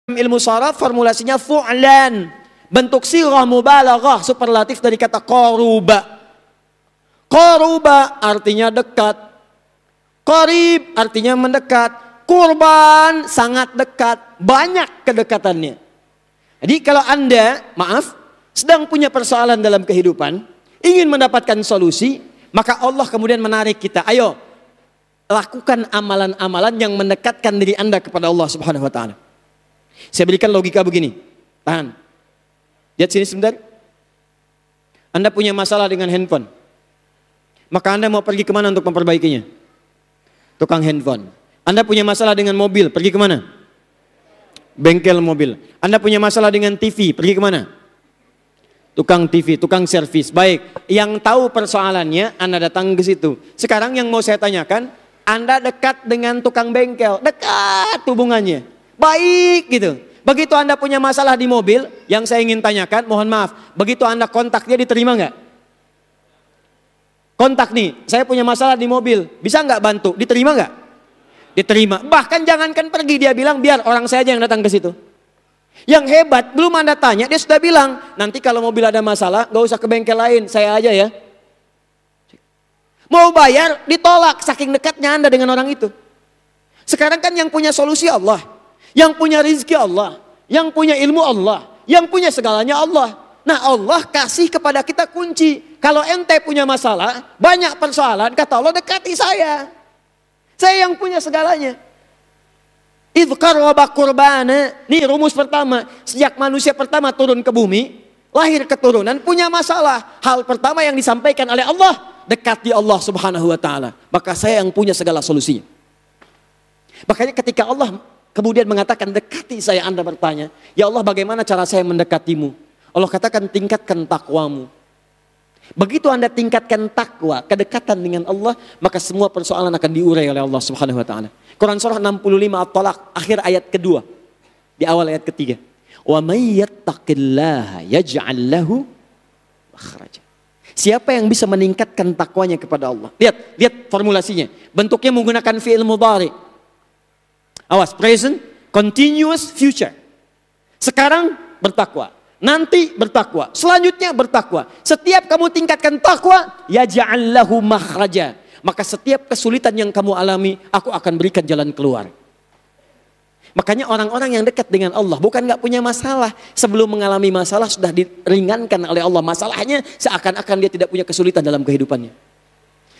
Ilmu sharaf formulasinya fu'lan. Bentuk sirah mubalaghah, superlatif dari kata qaruba. Qaruba artinya dekat. Qarib artinya mendekat. Kurban sangat dekat. Banyak kedekatannya. Jadi kalau Anda, sedang punya persoalan dalam kehidupan, ingin mendapatkan solusi, maka Allah kemudian menarik kita. Ayo, lakukan amalan-amalan yang mendekatkan diri Anda kepada Allah Subhanahu wa taala. Saya berikan logika begini. Tahan. Lihat sini sebentar. Anda punya masalah dengan handphone. Maka Anda mau pergi kemana untuk memperbaikinya? Tukang handphone. Anda punya masalah dengan mobil, pergi kemana? Bengkel mobil. Anda punya masalah dengan TV, pergi kemana? Tukang TV, tukang servis. Baik, yang tahu persoalannya, Anda datang ke situ. Sekarang yang mau saya tanyakan, Anda dekat dengan tukang bengkel. Dekat hubungannya. Baik gitu. Begitu Anda punya masalah di mobil, yang saya ingin tanyakan, mohon maaf, begitu Anda kontak dia diterima nggak? Kontak nih, saya punya masalah di mobil, bisa nggak bantu? Diterima nggak? Diterima. Bahkan jangankan pergi, dia bilang biar orang saya aja yang datang ke situ. Yang hebat, belum Anda tanya, dia sudah bilang, nanti kalau mobil ada masalah, nggak usah ke bengkel lain, saya aja ya. Mau bayar, ditolak, saking dekatnya Anda dengan orang itu. Sekarang kan yang punya solusi Allah, yang punya rizki Allah, yang punya ilmu Allah, yang punya segalanya Allah. Nah Allah kasih kepada kita kunci. Kalau ente punya masalah, banyak persoalan, kata Allah dekati saya. Saya yang punya segalanya. Idhkar wabak kurbana. Nih rumus pertama. Sejak manusia pertama turun ke bumi, lahir keturunan, punya masalah. Hal pertama yang disampaikan oleh Allah, dekati Allah Subhanahu wa ta'ala. Maka saya yang punya segala solusinya. Makanya ketika Allah kemudian mengatakan dekati saya, Anda bertanya, ya Allah bagaimana cara saya mendekatimu? Allah katakan tingkatkan takwamu. Begitu Anda tingkatkan takwa, kedekatan dengan Allah, maka semua persoalan akan diurai oleh Allah Subhanahu wa taala. Quran surah 65 At-Talaq, akhir ayat kedua, di awal ayat ketiga. Wa may yattaqillaha yaj'al lahu makhraja. Siapa yang bisa meningkatkan takwanya kepada Allah? Lihat formulasinya. Bentuknya menggunakan fi'il mudhari. Awas, present, continuous, future. Sekarang bertakwa, nanti bertakwa, selanjutnya bertakwa. Setiap kamu tingkatkan takwa, yaj'al lahu makhraja. Maka setiap kesulitan yang kamu alami, aku akan berikan jalan keluar. Makanya orang-orang yang dekat dengan Allah bukan nggak punya masalah, sebelum mengalami masalah sudah diringankan oleh Allah masalahnya, seakan-akan dia tidak punya kesulitan dalam kehidupannya.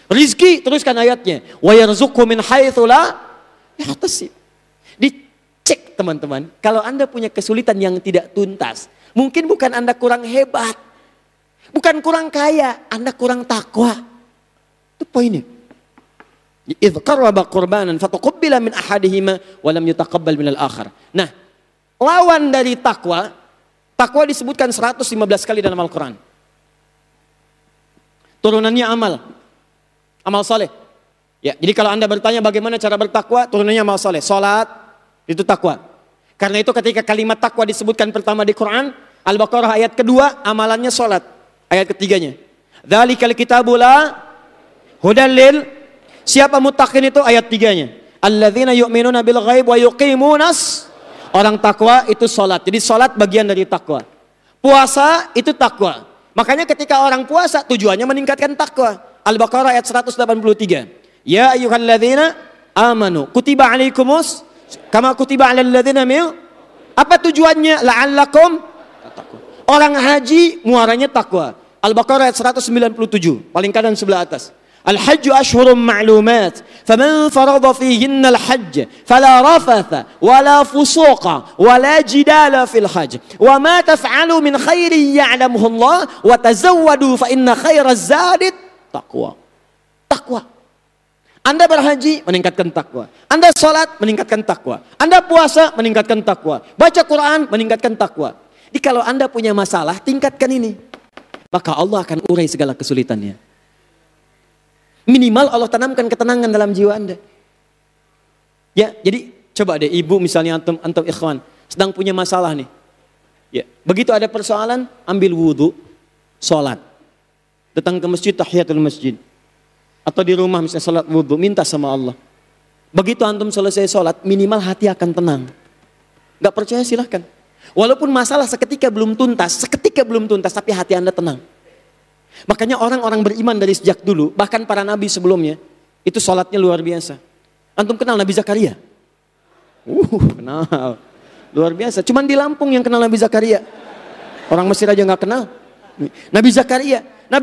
Rizki, teruskan ayatnya, wa yarzuqhu min haitsu la yahtasib. Dicek teman-teman, kalau Anda punya kesulitan yang tidak tuntas, mungkin bukan Anda kurang hebat, bukan kurang kaya, Anda kurang takwa. Itu poinnya. Idh qarraba qurbanan fataqabbala min ahadihima wa lam yutaqabbal min al-akhar. Nah, lawan dari takwa, takwa disebutkan 115 kali dalam Al-Qur'an. Turunannya amal saleh. Ya, jadi kalau Anda bertanya bagaimana cara bertakwa, turunannya amal saleh. Salat itu takwa. Karena itu ketika kalimat takwa disebutkan pertama di Quran, Al-Baqarah ayat kedua, amalannya salat. Ayat ketiganya, dzalikal kitabu la hudal lil. Siapa muttaqin itu? Ayat 3-nya. Alladzina yu'minuna bil ghaib wa yuqimunas. Orang takwa itu salat. Jadi salat bagian dari takwa. Puasa itu takwa. Makanya ketika orang puasa tujuannya meningkatkan takwa. Al-Baqarah ayat 183. Ya ayyuhalladzina amanu kutiba alaikumus kama kutiba alal ladzina min. Apa tujuannya? La'allakum tattaqun. Orang haji muaranya takwa. Al-Baqarah ayat 197, paling kanan sebelah atas. Al-hajju ashhurum ma'lumat, faman farada fihinna al-hajj fala rafatha wala fusuqa wala jidala fil hajj wa ma taf'alu min khairin ya'lamuhu Allah wa tazawwadu fa inna khairaz zadi taqwa. Takwa. Anda berhaji meningkatkan takwa, Anda salat meningkatkan takwa, Anda puasa meningkatkan takwa, baca Quran meningkatkan takwa. Jadi kalau Anda punya masalah, tingkatkan ini, maka Allah akan urai segala kesulitannya. Minimal Allah tanamkan ketenangan dalam jiwa Anda. Ya, jadi coba deh ibu misalnya antum ikhwan sedang punya masalah nih. Ya, begitu ada persoalan, ambil wudu, sholat. Datang ke masjid, tahiyatul masjid. Atau di rumah misalnya sholat wudu, minta sama Allah. Begitu antum selesai sholat, minimal hati akan tenang. Gak percaya silahkan. Walaupun masalah seketika belum tuntas, tapi hati Anda tenang. Makanya orang-orang beriman dari sejak dulu, bahkan para nabi sebelumnya, itu sholatnya luar biasa. Antum kenal Nabi Zakaria? Kenal. Luar biasa. Cuman di Lampung yang kenal Nabi Zakaria. Orang Mesir aja gak kenal. Nabi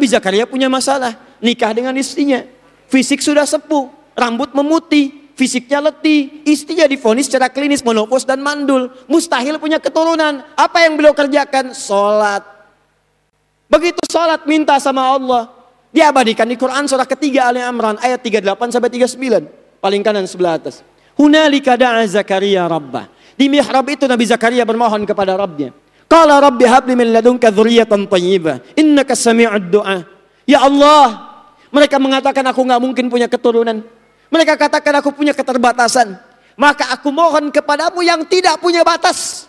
Zakaria punya masalah. Nikah dengan istrinya. Fisik sudah sepuh. Rambut memutih. Fisiknya letih, istrinya divonis secara klinis menopause dan mandul. Mustahil punya keturunan. Apa yang beliau kerjakan? Sholat. Begitu sholat minta sama Allah. Diabadikan di Quran surah ketiga Ali Imran ayat 38-39. Paling kanan sebelah atas. Hunalika da'a Zakaria rabbah. Di mihrab itu Nabi Zakaria bermohon kepada Rabbnya. Qala rabbi habli min ladunka dzurriyyatan thayyibah. Innaka sami'ud du'a. Ya Allah, mereka mengatakan aku gak mungkin punya keturunan. Mereka katakan aku punya keterbatasan. Maka aku mohon kepadamu yang tidak punya batas.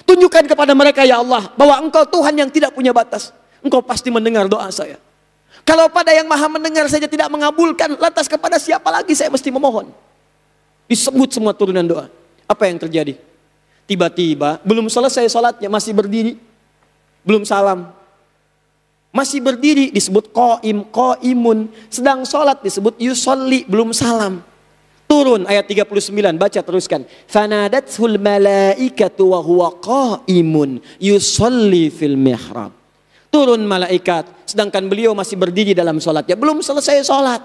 Tunjukkan kepada mereka ya Allah, bahwa engkau Tuhan yang tidak punya batas. Engkau pasti mendengar doa saya. Kalau pada yang maha mendengar saja tidak mengabulkan, lantas kepada siapa lagi saya mesti memohon? Disebut semua turunan doa. Apa yang terjadi? Tiba-tiba belum selesai sholatnya, masih berdiri. Belum salam. Masih berdiri disebut qaimun. Sedang sholat disebut yusolli, belum salam. Turun ayat 39, baca teruskan. Fanadathul malaikatu wa huwa qaimun yusolli fil mihrab. Turun malaikat, sedangkan beliau masih berdiri dalam sholatnya. Belum selesai sholat.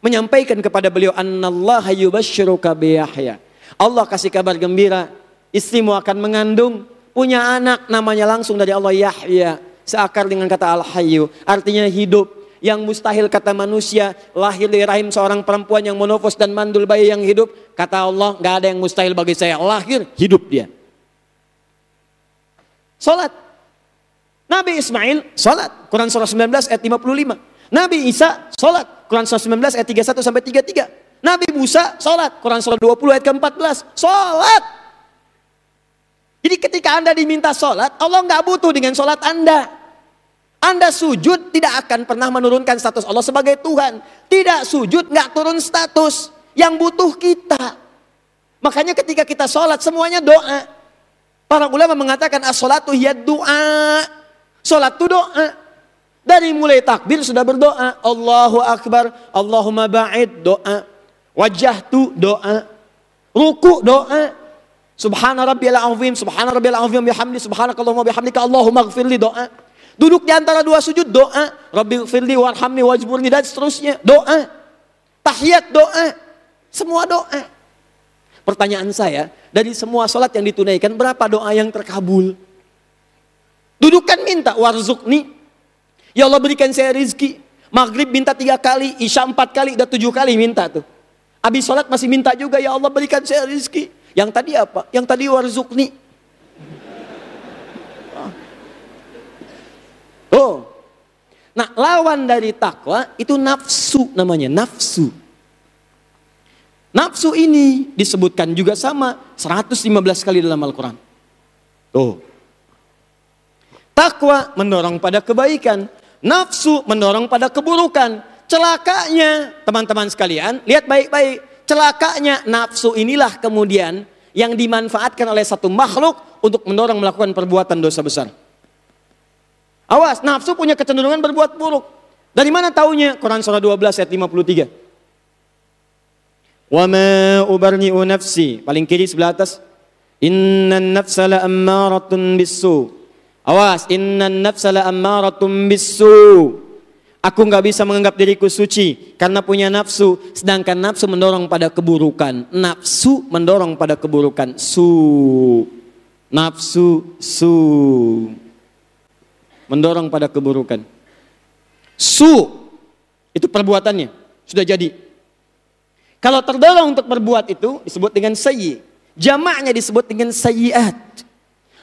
Menyampaikan kepada beliau, Annallaha yubashshiruka biyahya. Allah kasih kabar gembira, istrimu akan mengandung, punya anak namanya langsung dari Allah Yahya. Seakar dengan kata Al-Hayyu, artinya hidup. Yang mustahil kata manusia, lahir dari rahim seorang perempuan yang monofos dan mandul bayi yang hidup. Kata Allah, gak ada yang mustahil bagi saya. Lahir, hidup dia. Salat. Nabi Ismail, salat. Quran surah 19 ayat 55. Nabi Isa, salat. Quran surah 19 ayat 31-33. Nabi Musa, salat. Quran surah 20 ayat ke-14. Salat. Jadi ketika Anda diminta sholat, Allah nggak butuh dengan sholat Anda. Anda sujud tidak akan pernah menurunkan status Allah sebagai Tuhan. Tidak sujud nggak turun status. Yang butuh kita. Makanya ketika kita sholat semuanya doa. Para ulama mengatakan as-sholatu hiya doa. Sholat itu doa. Dari mulai takbir sudah berdoa. Allahu Akbar, Allahumma ba'id, doa. Wajjahtu, doa. Ruku, doa. Subhana rabbiyal azim bihamdi subhanakallahumma bihamdika Allahumma ighfirli, doa. Duduk di antara dua sujud, doa. Rabbighfirli warhamni wajburni, dan seterusnya, doa. Tahiyat, doa. Semua doa. Pertanyaan saya, dari semua salat yang ditunaikan, berapa doa yang terkabul? Dudukkan minta, warzuqni. Ya Allah berikan saya rizki. Maghrib minta 3 kali, Isya 4 kali, udah 7 kali minta tuh. Habis salat masih minta juga, ya Allah berikan saya rizki. Yang tadi apa? Yang tadi warzuqni. Oh. Nah, lawan dari takwa itu nafsu namanya, nafsu. Nafsu ini disebutkan juga sama 115 kali dalam Al-Quran. Tuh. Takwa mendorong pada kebaikan, nafsu mendorong pada keburukan. Celakanya, teman-teman sekalian, lihat baik-baik. Celakanya nafsu inilah kemudian yang dimanfaatkan oleh satu makhluk untuk mendorong melakukan perbuatan dosa besar. Awas, nafsu punya kecenderungan berbuat buruk. Dari mana taunya? Quran surah 12 ayat 53. Wa ma ubarni'u nafsi, paling kiri sebelah atas. Innan nafsa la ammaratun bisu. Awas, innan nafsa la ammaratun bisu. Aku nggak bisa menganggap diriku suci karena punya nafsu, sedangkan nafsu mendorong pada keburukan. Nafsu mendorong pada keburukan. Nafsu mendorong pada keburukan. Itu perbuatannya sudah jadi. Kalau terdorong untuk berbuat itu disebut dengan sayyi. Jamaknya disebut dengan sayyiat.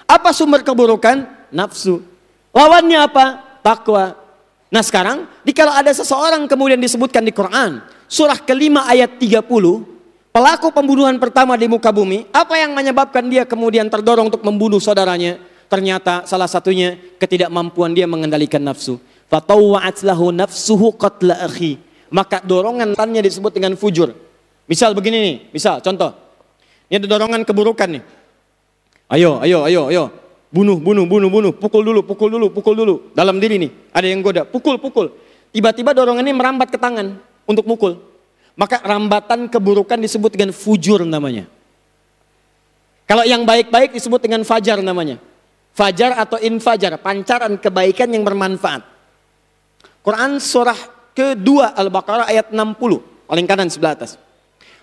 Apa sumber keburukan? Nafsu. Lawannya apa? Takwa. Nah sekarang, jikalau ada seseorang kemudian disebutkan di Quran, surah kelima ayat 30, pelaku pembunuhan pertama di muka bumi, apa yang menyebabkan dia kemudian terdorong untuk membunuh saudaranya? Ternyata salah satunya ketidakmampuan dia mengendalikan nafsu. Fatawwa'at lahu nafsuhu qatla akhi. Maka dorongan tannya disebut dengan fujur. Misal begini nih, misal contoh. Ini ada dorongan keburukan nih. Ayo. Bunuh. Pukul dulu. Dalam diri nih, ada yang goda. Pukul. Tiba-tiba dorongan ini merambat ke tangan untuk mukul. Maka rambatan keburukan disebut dengan fujur namanya. Kalau yang baik-baik disebut dengan fajar namanya. Fajar atau infajar, pancaran kebaikan yang bermanfaat. Quran surah kedua Al-Baqarah ayat 60, paling kanan sebelah atas.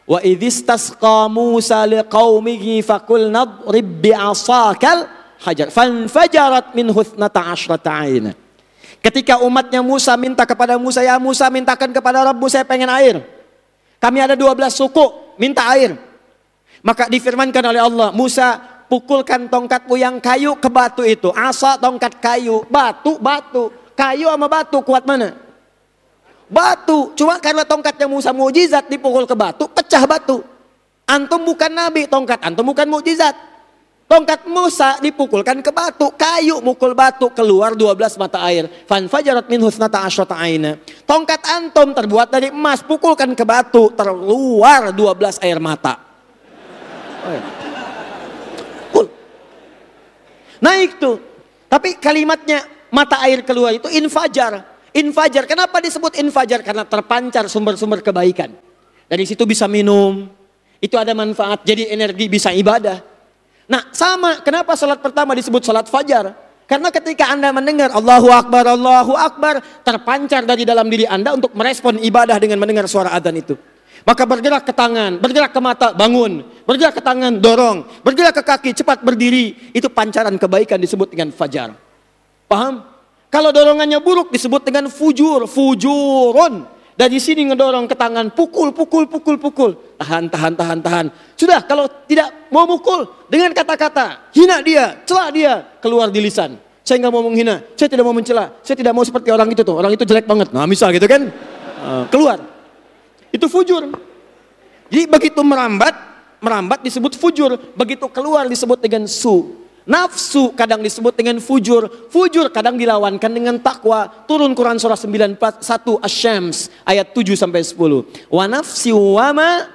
Wa idzistasqa Musa liqaumihi faqul nadrib bi'asakal hajar fanfajarat minhu 12 'aina. Ketika umatnya Musa minta kepada Musa, ya Musa mintakan kepada Rabbmu, saya pengen air. Kami ada 12 suku, minta air. Maka difirmankan oleh Allah, Musa pukulkan tongkatmu yang kayu ke batu itu. Asa tongkat kayu, batu. Kayu sama batu kuat mana? Batu. Cuma karena tongkatnya Musa mukjizat dipukul ke batu, pecah batu. Antum bukan nabi, tongkat antum bukan mukjizat. Tongkat Musa dipukulkan ke batu, kayu mukul batu, keluar 12 mata air. Fanfajarat minhu 12 'aina. Tongkat antum terbuat dari emas, pukulkan ke batu, terluar 12 air mata. Naik tuh. Tapi kalimatnya mata air keluar itu infajar. Infajar, kenapa disebut infajar? Karena terpancar sumber-sumber kebaikan. Dari situ bisa minum, itu ada manfaat, jadi energi, bisa ibadah. Nah sama, kenapa salat pertama disebut salat fajar? Karena ketika Anda mendengar Allahu Akbar, terpancar dari dalam diri Anda untuk merespon ibadah dengan mendengar suara adzan itu. Maka bergerak ke tangan, bergerak ke mata, bangun. Bergerak ke tangan, dorong. Bergerak ke kaki, cepat berdiri. Itu pancaran kebaikan disebut dengan fajar. Paham? Kalau dorongannya buruk disebut dengan fujur. Fujurun. Dari sini ngedorong ke tangan, pukul. Tahan. Sudah, kalau tidak mau mukul, dengan kata-kata, hina dia, cela dia, keluar di lisan. Saya nggak mau menghina, saya tidak mau mencela, saya tidak mau seperti orang itu tuh. Orang itu jelek banget. Nah misal gitu kan, keluar. Itu fujur. Jadi begitu merambat disebut fujur. Begitu keluar disebut dengan su. Nafsu kadang disebut dengan fujur. Fujur kadang dilawankan dengan takwa. Turun Quran surah 91 Asy-Syams ayat 7 sampai 10. Wa nafsi wa ma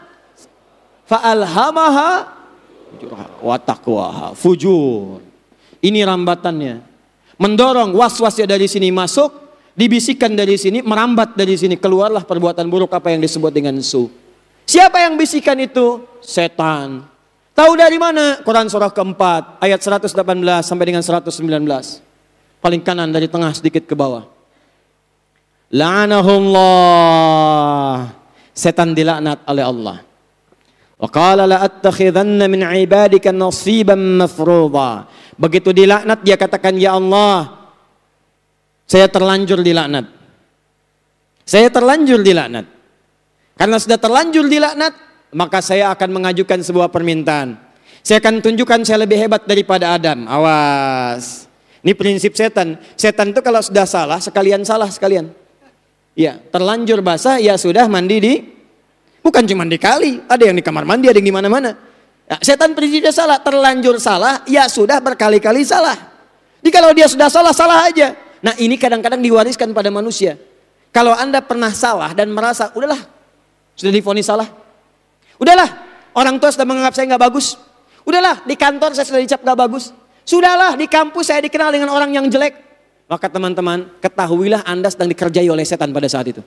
fa'alhamaha wa taqwaha. Fujur. Ini rambatannya. Mendorong was-wasnya dari sini masuk, dibisikkan dari sini, merambat dari sini, keluarlah perbuatan buruk apa yang disebut dengan su. Siapa yang bisikan itu? Setan. Tahu dari mana? Quran surah keempat ayat 118 sampai dengan 119. Paling kanan dari tengah sedikit ke bawah. La'anahullah. Setan dilaknat oleh Allah. Wa qala la attakhidanna min ibadika nasiban mafruḍa. Begitu dilaknat dia katakan, ya Allah, saya terlanjur dilaknat. Saya terlanjur dilaknat. Karena sudah terlanjur dilaknat, maka saya akan mengajukan sebuah permintaan. Saya akan tunjukkan saya lebih hebat daripada Adam. Awas. Ini prinsip setan. Setan itu kalau sudah salah, sekalian salah sekalian. Ya, terlanjur basah, ya sudah mandi di, bukan cuma di kali, ada yang di kamar mandi, ada yang di mana-mana. Nah, setan prinsipnya salah, terlanjur salah, ya sudah berkali-kali salah. Jadi kalau dia sudah salah, salah aja. Nah ini kadang-kadang diwariskan pada manusia. Kalau Anda pernah salah dan merasa, udahlah, sudah divonis salah. Udahlah, orang tua sudah menganggap saya nggak bagus. Udahlah, di kantor saya sudah dicap nggak bagus. Sudahlah, di kampus saya dikenal dengan orang yang jelek. Maka teman-teman, ketahuilah Anda sedang dikerjai oleh setan pada saat itu.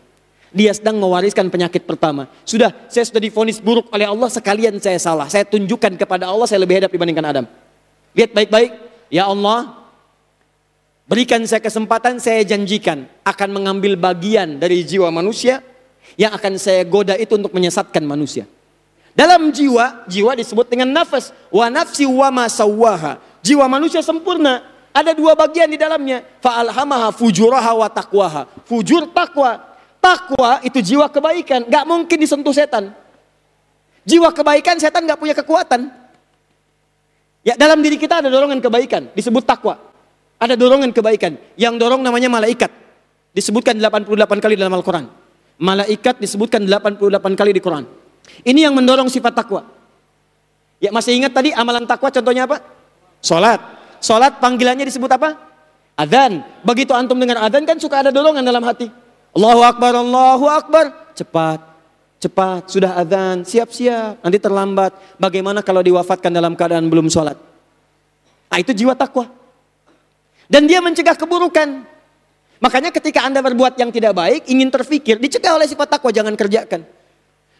Dia sedang mewariskan penyakit pertama. Sudah, saya sudah divonis buruk oleh Allah, sekalian saya salah. Saya tunjukkan kepada Allah saya lebih hebat dibandingkan Adam. Lihat baik-baik, ya Allah, berikan saya kesempatan, saya janjikan akan mengambil bagian dari jiwa manusia yang akan saya goda itu untuk menyesatkan manusia. Dalam jiwa disebut dengan nafas. Wa nafsi wa ma sawwaha. Jiwa manusia sempurna. Ada dua bagian di dalamnya. Fa'alhamaha fujuraha wa taqwaha. Fujur takwa. Takwa itu jiwa kebaikan. Gak mungkin disentuh setan. Jiwa kebaikan setan gak punya kekuatan. Ya, dalam diri kita ada dorongan kebaikan. Disebut takwa. Ada dorongan kebaikan. Yang dorong namanya malaikat. Disebutkan 88 kali dalam Al-Quran. Malaikat disebutkan 88 kali di Quran. Ini yang mendorong sifat takwa. Ya, masih ingat tadi amalan takwa contohnya apa? Salat. Salat panggilannya disebut apa? Adzan. Begitu antum dengar adzan kan suka ada dorongan dalam hati. Allahu Akbar, Allahu Akbar. Cepat, sudah adzan, siap-siap. Nanti terlambat. Bagaimana kalau diwafatkan dalam keadaan belum salat? Nah, itu jiwa takwa. Dan dia mencegah keburukan. Makanya ketika Anda berbuat yang tidak baik, ingin terfikir, dicegah oleh sifat takwa, jangan kerjakan.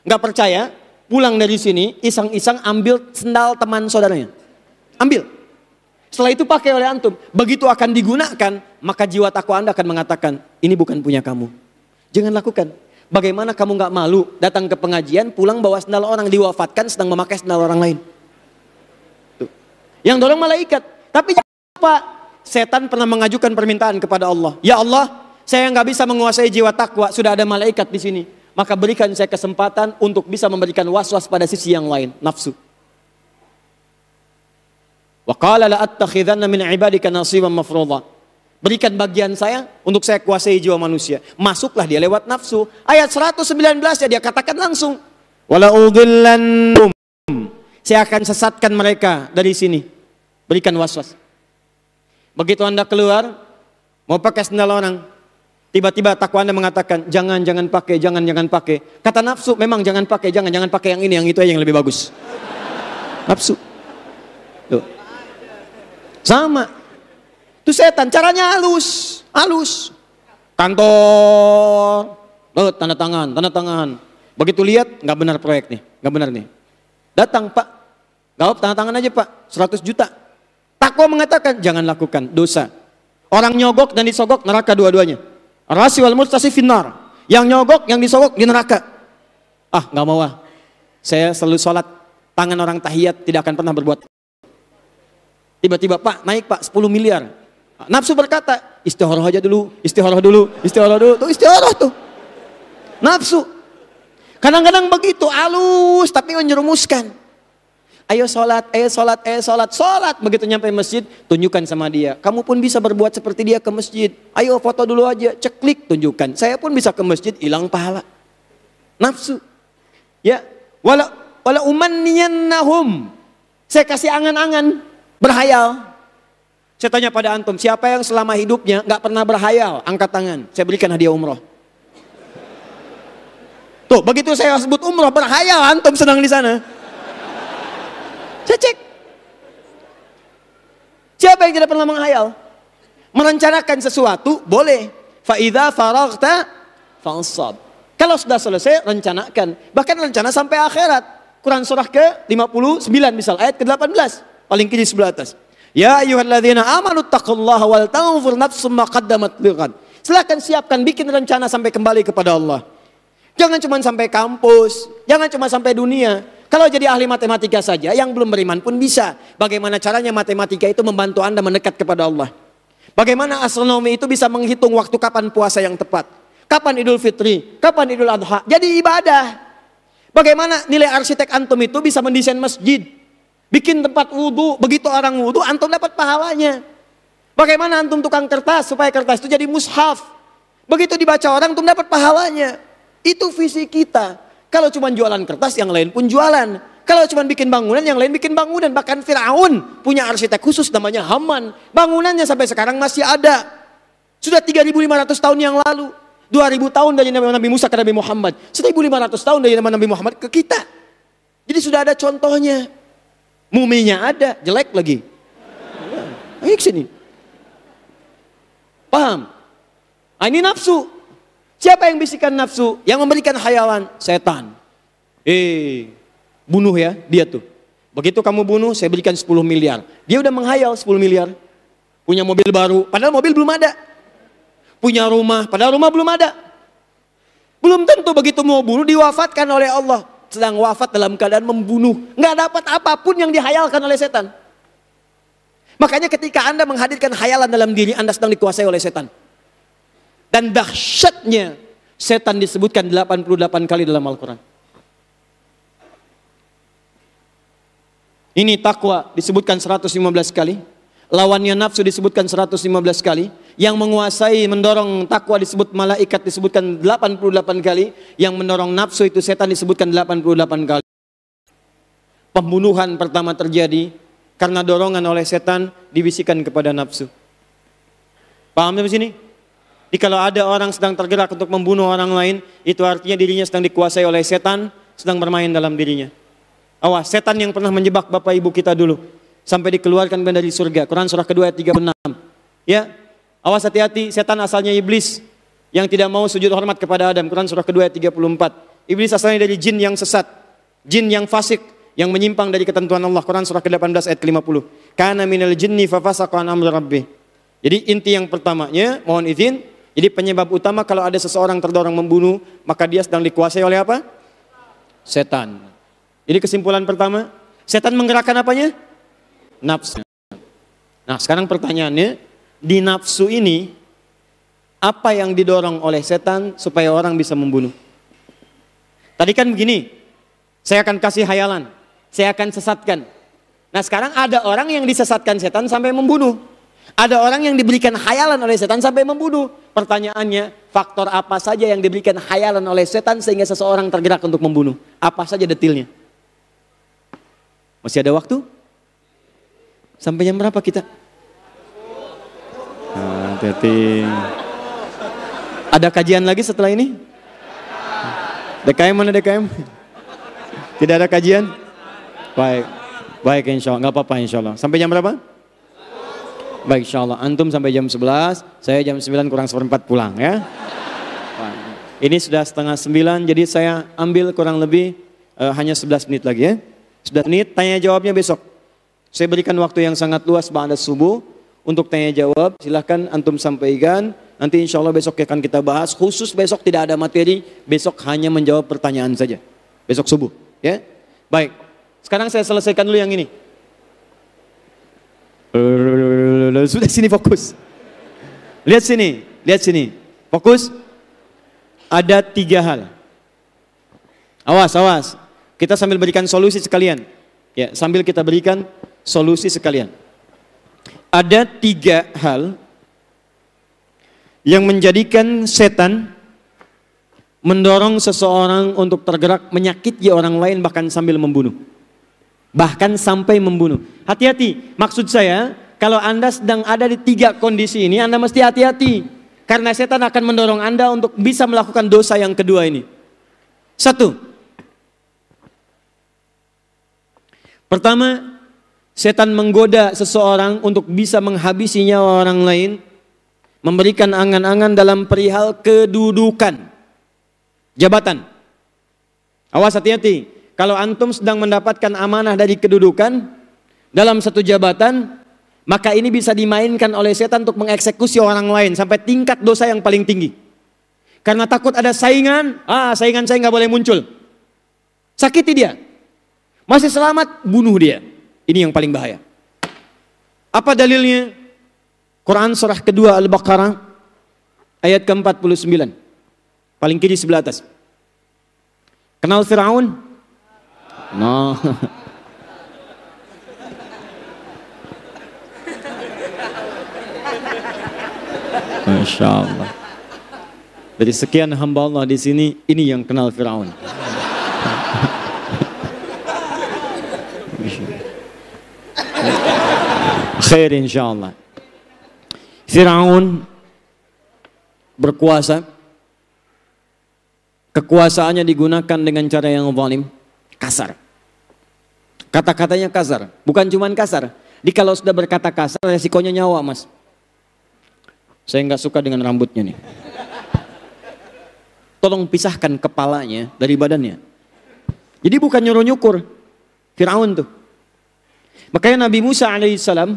Nggak percaya, pulang dari sini, iseng-iseng ambil sendal teman saudaranya. Ambil. Setelah itu pakai oleh antum. Begitu akan digunakan, maka jiwa takwa Anda akan mengatakan, ini bukan punya kamu. Jangan lakukan. Bagaimana kamu nggak malu datang ke pengajian, pulang bawa sendal orang diwafatkan sedang memakai sendal orang lain. Tuh. Yang dorong malaikat. Tapi jangan lupa, setan pernah mengajukan permintaan kepada Allah. Ya Allah, saya nggak bisa menguasai jiwa takwa, sudah ada malaikat di sini. Maka berikan saya kesempatan untuk bisa memberikan was-was pada sisi yang lain, nafsu. Wa qala la attakhidanna min ibadika nasiban mafruḍa. Berikan bagian saya untuk saya kuasai jiwa manusia. Masuklah dia lewat nafsu. Ayat 119 ya dia katakan langsung. Wala udhillannahum. Saya akan sesatkan mereka dari sini. Berikan was-was. Begitu Anda keluar, mau pakai sendal orang, tiba-tiba takwa Anda mengatakan, jangan pakai, jangan pakai. Kata nafsu, memang jangan pakai yang ini, yang itu aja yang lebih bagus. Nafsu. Tuh. Sama. Itu setan, caranya halus. Kantor, tanda tangan. Begitu lihat, nggak benar proyek nih, nggak benar nih. Datang Pak, gawap tanda tangan aja Pak, 100 juta. Takwa mengatakan, jangan lakukan, dosa. Orang nyogok dan disogok, neraka dua-duanya. Rasi wal murtasi finnar. Yang nyogok, yang disogok, di neraka. Ah, nggak mau ah. Saya selalu sholat, tangan orang tahiyat tidak akan pernah berbuat. Tiba-tiba Pak, naik Pak, 10 miliar. Nafsu berkata, istihoroh aja dulu, istihoroh dulu. Tuh istihoroh tuh. Nafsu. Kadang-kadang begitu, halus, tapi menjerumuskan. Ayo sholat. Begitu nyampe masjid, tunjukkan sama dia. Kamu pun bisa berbuat seperti dia ke masjid. Ayo foto dulu aja, ceklik, tunjukkan. Saya pun bisa ke masjid, hilang pahala. Nafsu. Ya, wala umanniyannahum. Saya kasih angan-angan, berhayal. Saya tanya pada antum, siapa yang selama hidupnya gak pernah berhayal? Angkat tangan, saya berikan hadiah umroh. Tuh, begitu saya sebut umroh, berhayal, antum senang di sana. Saya cek. Siapa yang tidak pernah menghayal? Merencanakan sesuatu, boleh. Fa'idha faraghta fansab. Kalau sudah selesai, rencanakan. Bahkan rencana sampai akhirat. Quran surah ke-59 misal, ayat ke-18. Paling kiri sebelah atas. Ya ayyuhalladzina amanu taqullaha wal tanzur nafsum ma qaddamat lighad. Silakan siapkan, bikin rencana sampai kembali kepada Allah. Jangan cuma sampai kampus, jangan cuma sampai dunia. Kalau jadi ahli matematika saja, yang belum beriman pun bisa. Bagaimana caranya matematika itu membantu Anda mendekat kepada Allah. Bagaimana astronomi itu bisa menghitung waktu kapan puasa yang tepat. Kapan Idul Fitri, kapan Idul Adha. Jadi ibadah. Bagaimana nilai arsitek antum itu bisa mendesain masjid. Bikin tempat wudhu, begitu orang wudhu, antum dapat pahalanya. Bagaimana antum tukang kertas, supaya kertas itu jadi mushaf. Begitu dibaca orang, antum dapat pahalanya. Itu visi kita. Kalau cuma jualan kertas, yang lain pun jualan. Kalau cuma bikin bangunan, yang lain bikin bangunan. Bahkan Fir'aun punya arsitek khusus namanya Haman. Bangunannya sampai sekarang masih ada. Sudah 3.500 tahun yang lalu. 2.000 tahun dari Nabi Musa ke Nabi Muhammad. 1.500 tahun dari Nabi Muhammad ke kita. Jadi sudah ada contohnya. Muminya ada, jelek lagi. Ayo ke sini. Paham? Nah, ini nafsu. Siapa yang bisikan nafsu? Yang memberikan khayalan? Setan. Bunuh ya, dia tuh. Begitu kamu bunuh, saya berikan 10 miliar. Dia udah menghayal 10 miliar. Punya mobil baru, padahal mobil belum ada. Punya rumah, padahal rumah belum ada. Belum tentu begitu mau bunuh, diwafatkan oleh Allah. Sedang wafat dalam keadaan membunuh. Nggak dapat apapun yang dihayalkan oleh setan. Makanya ketika Anda menghadirkan hayalan dalam diri, Anda sedang dikuasai oleh setan. Dan dahsyatnya, setan disebutkan 88 kali dalam Al-Quran. Ini takwa disebutkan 115 kali. Lawannya nafsu disebutkan 115 kali. Yang menguasai, mendorong takwa disebut malaikat disebutkan 88 kali. Yang mendorong nafsu itu setan disebutkan 88 kali. Pembunuhan pertama terjadi karena dorongan oleh setan dibisikkan kepada nafsu. Paham sampai sini? Jadi kalau ada orang sedang tergerak untuk membunuh orang lain, itu artinya dirinya sedang dikuasai oleh setan, sedang bermain dalam dirinya. Awas, setan yang pernah menjebak bapak ibu kita dulu. sampai dikeluarkan dari surga. Quran surah kedua ayat 36. Ya, awas hati-hati, setan asalnya iblis yang tidak mau sujud hormat kepada Adam. Quran surah kedua ayat 34. Iblis asalnya dari jin yang sesat, jin yang fasik, yang menyimpang dari ketentuan Allah. Quran surah ke-18 ayat ke-50. Kana minal jinni fafasaqa an amri rabbih. Jadi inti yang pertamanya, mohon izin, jadi penyebab utama kalau ada seseorang terdorong membunuh, maka dia sedang dikuasai oleh apa? Setan. Jadi kesimpulan pertama, setan menggerakkan apanya? Nafsu. Nah, sekarang pertanyaannya, di nafsu ini apa yang didorong oleh setan supaya orang bisa membunuh? Tadi kan begini, saya akan kasih hayalan, saya akan sesatkan. Nah, sekarang ada orang yang disesatkan setan sampai membunuh. Ada orang yang diberikan hayalan oleh setan sampai membunuh. Pertanyaannya, faktor apa saja yang diberikan hayalan oleh setan sehingga seseorang tergerak untuk membunuh? Apa saja detailnya? Masih ada waktu? Sampai jam berapa kita? Hati-hati. Ada kajian lagi setelah ini? DKM mana DKM? Tidak ada kajian? Baik. Baik insya Allah. Gak apa-apa insya Allah. Sampai jam berapa? Baik insya Allah. Antum sampai jam 11. Saya jam 9 kurang seperempat pulang ya. Ini sudah setengah 9. Jadi saya ambil kurang lebih hanya 11 menit lagi ya. 11 menit. Tanya jawabnya besok. Saya berikan waktu yang sangat luas ba'da subuh untuk tanya jawab. Silahkan antum sampaikan. Nanti insya Allah besok akan kita bahas. Khusus besok tidak ada materi. Besok hanya menjawab pertanyaan saja. Besok subuh. Ya. Baik. Sekarang saya selesaikan dulu yang ini. Sudah sini fokus. Lihat sini. Lihat sini. Fokus. Ada 3 hal. Awas, awas. Kita sambil berikan solusi sekalian. Ya, sambil kita berikan solusi sekalian. Ada 3 hal yang menjadikan setan mendorong seseorang untuk tergerak menyakiti orang lain bahkan sambil membunuh. Bahkan sampai membunuh. Hati-hati, maksud saya kalau Anda sedang ada di 3 kondisi ini, Anda mesti hati-hati. Karena setan akan mendorong Anda untuk bisa melakukan dosa yang kedua ini. 1. Pertama, setan menggoda seseorang untuk bisa menghabisi nyawa orang lain, memberikan angan-angan dalam perihal kedudukan, jabatan. Awas hati-hati, kalau antum sedang mendapatkan amanah dari kedudukan dalam satu jabatan, maka ini bisa dimainkan oleh setan untuk mengeksekusi orang lain sampai tingkat dosa yang paling tinggi. Karena takut ada saingan, saingan saya nggak boleh muncul. Sakiti dia. Masih selamat, bunuh dia. Ini yang paling bahaya. Apa dalilnya? Quran surah kedua Al-Baqarah ayat ke-49. Paling kiri sebelah atas. Kenal Fir'aun? No. Masya Allah. Dari sekian hamba Allah di sini, ini yang kenal Fir'aun. Khair insyaallah. Fir'aun berkuasa. Kekuasaannya digunakan dengan cara yang zalim, kasar. Kata-katanya kasar, bukan cuma kasar. Kalau sudah berkata kasar, resikonya nyawa, Mas. Saya nggak suka dengan rambutnya nih. Tolong pisahkan kepalanya dari badannya. Jadi bukan nyuruh-nyukur Fir'aun tuh. Makanya Nabi Musa alaihissalam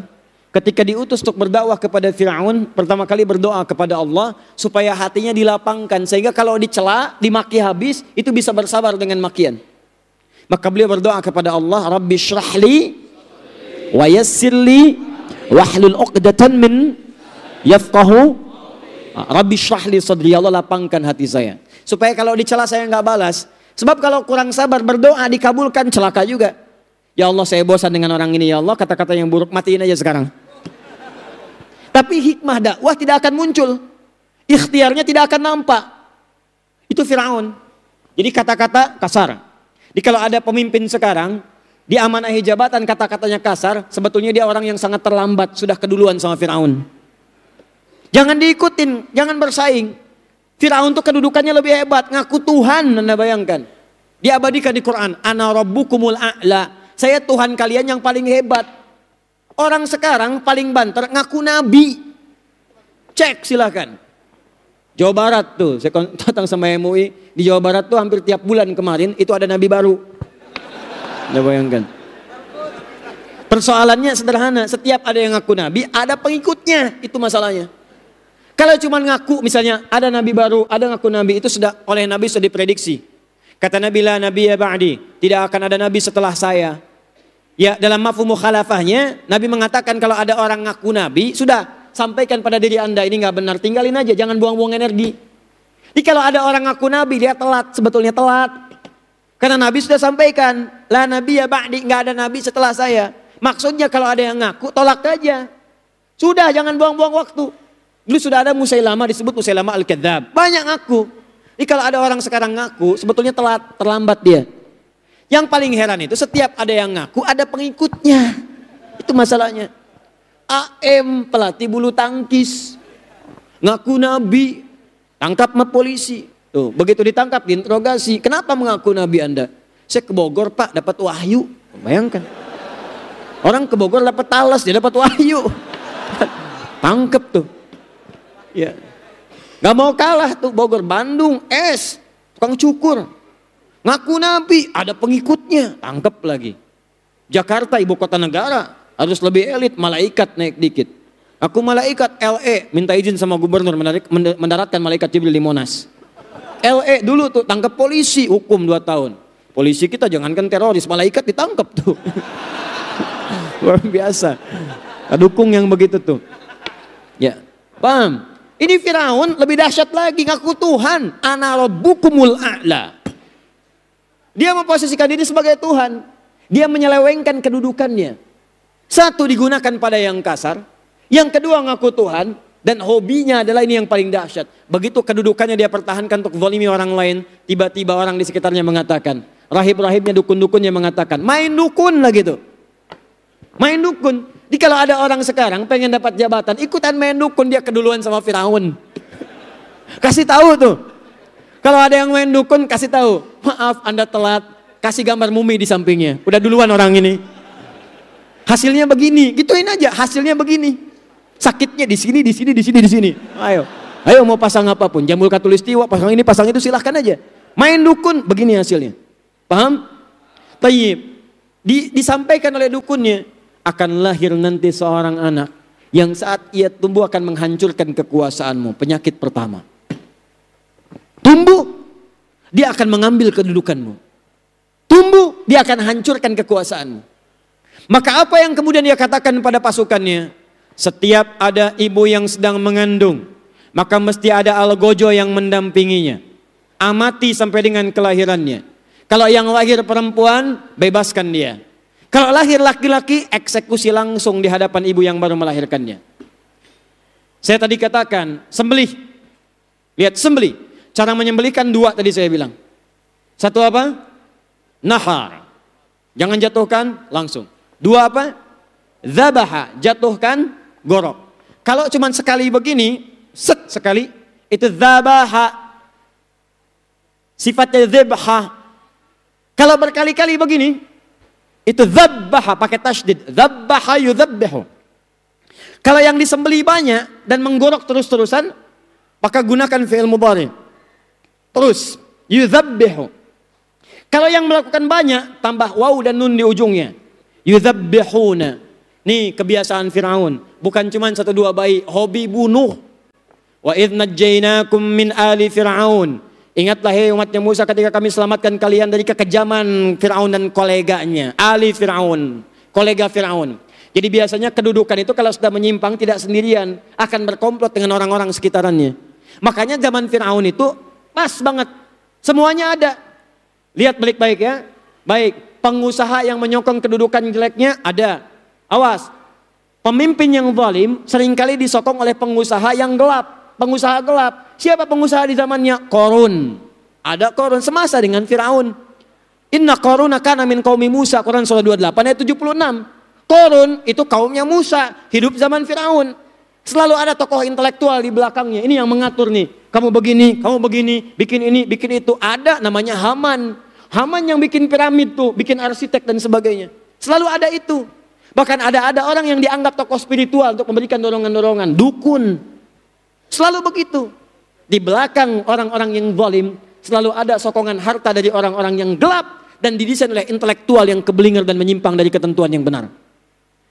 ketika diutus untuk berdakwah kepada Fir'aun, pertama kali berdoa kepada Allah supaya hatinya dilapangkan sehingga kalau dicela, dimaki habis, itu bisa bersabar dengan makian. Maka beliau berdoa kepada Allah, Rabbi syrahli wa yassirli wahlul uqdatan min yafqahu. Rabbi syrahli sadri, Allah lapangkan hati saya supaya kalau dicela saya nggak balas. Sebab kalau kurang sabar berdoa dikabulkan, celaka juga. Ya Allah, saya bosan dengan orang ini, ya Allah, kata-kata yang buruk matiin aja sekarang. Tapi hikmah dakwah tidak akan muncul. Ikhtiarnya tidak akan nampak. Itu Fir'aun. Jadi kata-kata kasar. Jadi kalau ada pemimpin sekarang, diamanahi jabatan kata-katanya kasar, sebetulnya dia orang yang sangat terlambat, sudah keduluan sama Fir'aun. Jangan diikutin, jangan bersaing. Fir'aun itu kedudukannya lebih hebat, ngaku Tuhan, Anda bayangkan. Diabadikan di Quran, Ana rabbukumul a'la. Saya Tuhan kalian yang paling hebat. Orang sekarang paling banter ngaku nabi. Cek silakan. Jawa Barat tuh, saya datang sama MUI, di Jawa Barat tuh hampir tiap bulan kemarin itu ada nabi baru. Anda bayangkan. Persoalannya sederhana, setiap ada yang ngaku nabi, ada pengikutnya, itu masalahnya. Kalau cuma ngaku, misalnya ada nabi baru, ada ngaku nabi, itu sudah oleh nabi sudah diprediksi. Kata Nabi, la nabi ya ba'di, tidak akan ada nabi setelah saya. Ya, dalam mafhum mukhalafahnya, Nabi mengatakan kalau ada orang ngaku nabi, sudah sampaikan pada diri Anda, ini nggak benar, tinggalin aja, jangan buang-buang energi. Jadi kalau ada orang ngaku nabi, dia telat, sebetulnya telat. Karena Nabi sudah sampaikan, la nabi ya ba'di, nggak ada nabi setelah saya. Maksudnya kalau ada yang ngaku, tolak aja. Sudah, jangan buang-buang waktu. Dulu sudah ada Musailamah, disebut Musailamah Al-Kadzdzab. Banyak ngaku. Jadi kalau ada orang sekarang ngaku, sebetulnya telat, terlambat dia. Yang paling heran itu setiap ada yang ngaku, ada pengikutnya. Itu masalahnya. AM, pelatih bulu tangkis. Ngaku nabi, tangkap sama polisi. Tuh, begitu ditangkap, diinterogasi. Kenapa mengaku nabi Anda? Saya ke Bogor Pak, dapat wahyu. Bayangkan. Orang ke Bogor dapat talas, dia dapat wahyu. Tangkep tuh. Ya. Gak mau kalah tuh Bogor, Bandung, tukang cukur. Ngaku nabi, ada pengikutnya, tangkep lagi. Jakarta ibu kota negara, harus lebih elit, malaikat naik dikit. Aku malaikat LE, minta izin sama gubernur mendaratkan malaikat Jibril di Monas. LE dulu tuh tangkap polisi, hukum 2 tahun. Polisi kita jangankan teroris, malaikat ditangkap tuh. Luar biasa. Dukung yang begitu tuh. Ya, paham? Ini Firaun lebih dahsyat lagi, ngaku Tuhan. Ana rabbukumul a'la. Dia memposisikan diri sebagai Tuhan. Dia menyelewengkan kedudukannya. Satu, digunakan pada yang kasar. Yang kedua, ngaku Tuhan. Dan hobinya adalah ini yang paling dahsyat. Begitu kedudukannya dia pertahankan untuk zalimi orang lain. Tiba-tiba orang di sekitarnya mengatakan. Rahib-rahibnya, dukun-dukunnya mengatakan. Main dukun lah gitu. Main dukun. Jadi kalau ada orang sekarang pengen dapat jabatan, ikutan main dukun, dia keduluan sama Firaun. Kasih tahu tuh. Kalau ada yang main dukun, kasih tahu. Maaf, Anda telat. Kasih gambar mumi di sampingnya. Udah duluan orang ini. Hasilnya begini. Gituin aja, hasilnya begini. Sakitnya di sini, di sini, di sini, di sini. Ayo mau pasang apapun. Jambul Khatulistiwa, pasang ini, pasang itu, silahkan aja. Main dukun, begini hasilnya. Paham? Tayyib. Disampaikan oleh dukunnya. Akan lahir nanti seorang anak yang saat ia tumbuh akan menghancurkan kekuasaanmu. Penyakit pertama. Tumbuh, dia akan mengambil kedudukanmu. Tumbuh, dia akan hancurkan kekuasaanmu. Maka apa yang kemudian dia katakan pada pasukannya? Setiap ada ibu yang sedang mengandung, maka mesti ada algojo yang mendampinginya. Amati sampai dengan kelahirannya. Kalau yang lahir perempuan, bebaskan dia. Kalau lahir laki-laki, eksekusi langsung di hadapan ibu yang baru melahirkannya. Saya tadi katakan, sembelih. Lihat, sembelih. Cara menyembelihkan 2 tadi saya bilang. Satu apa? Nahar. Jangan jatuhkan, langsung. 2 apa? Zabaha. Jatuhkan, gorok. Kalau cuma sekali begini, sekali, itu zabaha. Sifatnya zabha. Kalau berkali-kali begini, itu zabbaha pakai tasydid. Zabbaha yuzabbihu. Kalau yang disembelih banyak dan menggorok terus-terusan, maka gunakan fi'il mudhari. Terus yuzabbihu. Kalau yang melakukan banyak, tambah waw dan nun di ujungnya. Yuzabbihuna. Nih kebiasaan Firaun. Bukan cuma 1-2 bayi, hobi bunuh. Wa idz najjaynakum min ali Fir'aun. Ingatlah hei umatnya Musa ketika kami selamatkan kalian dari kekejaman Fir'aun dan koleganya. Ali Fir'aun, kolega Fir'aun. Jadi biasanya kedudukan itu kalau sudah menyimpang tidak sendirian. Akan berkomplot dengan orang-orang sekitarannya. Makanya zaman Fir'aun itu pas banget. Semuanya ada. Lihat baik-baik ya. Baik, pengusaha yang menyokong kedudukan jeleknya ada. Awas, pemimpin yang zalim seringkali disokong oleh pengusaha yang gelap. Pengusaha gelap. Siapa pengusaha di zamannya? Qarun. Ada Qarun semasa dengan Firaun. Inna Qaruna kana min qaumi Musa. Quran surah 28 ayat 76. Qarun itu kaumnya Musa, hidup zaman Firaun. Selalu ada tokoh intelektual di belakangnya. Ini yang mengatur nih. Kamu begini, bikin ini, bikin itu. Ada namanya Haman. Haman yang bikin piramid tuh, bikin arsitek dan sebagainya. Selalu ada itu. Bahkan ada orang yang dianggap tokoh spiritual untuk memberikan dorongan-dorongan. Dukun. Selalu begitu. Di belakang orang-orang yang zalim selalu ada sokongan harta dari orang-orang yang gelap dan didesain oleh intelektual yang keblinger dan menyimpang dari ketentuan yang benar.